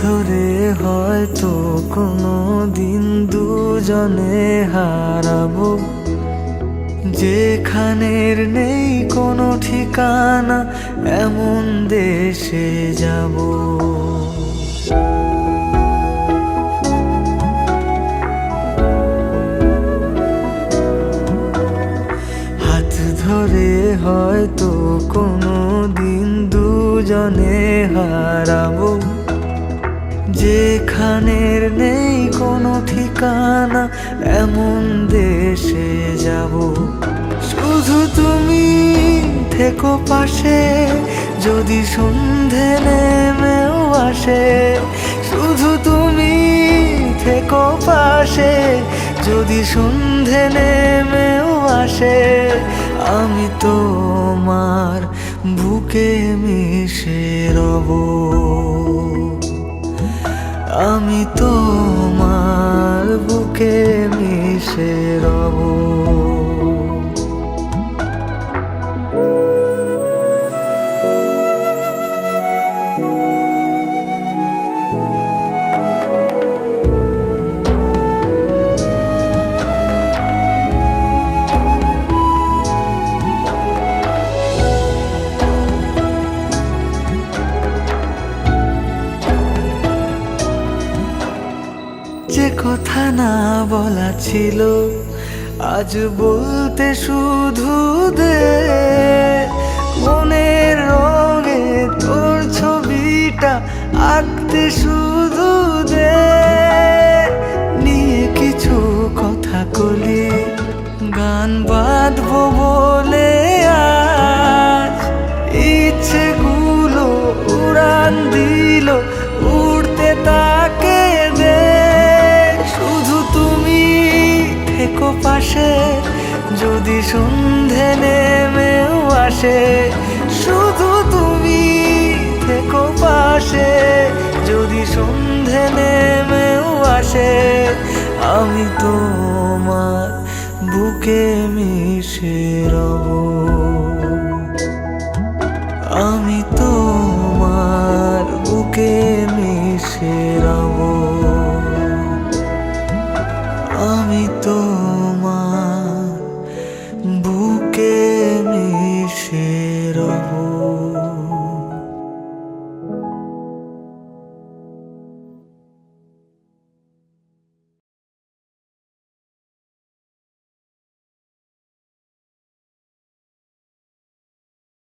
ধরে হয়তো কোনো দিন দুজনে হারাবো, যেখানের নেই কোনো ঠিকানা এমন দেশে যাব। হাত ধরে হয়তো কোনো দিন দুজনে হারাবো, যেখানের নেই কোনো ঠিকানা এমন দেশে যাব। শুধু তুমি থেকো পাশে যদি সন্ধে নেমেও আসে, শুধু তুমি থেকো পাশে যদি সন্ধে নেমেও আসে। আমি তোমার বুকে মিশে রব, আমি তোমার বুকে মিশে রব। যে কথা না বলা ছিল আজ বলতে শুধু দে, মনের রঙে তোর ছবিটা আঁকতে শুধু দে। নিয়ে কিছু কথা কলি গান বাঁধবো বলে আজ, ইচ্ছেগুলো উড়ান দিল উড়তে তাকে দে। শুধু তুমি থেকো পাশে যদি সন্ধে নেমেও আসে, শুধু তুমি থেকো পাশে যদি সন্ধে নেমেও আসে। আমি তোমার বুকে মিশে রব।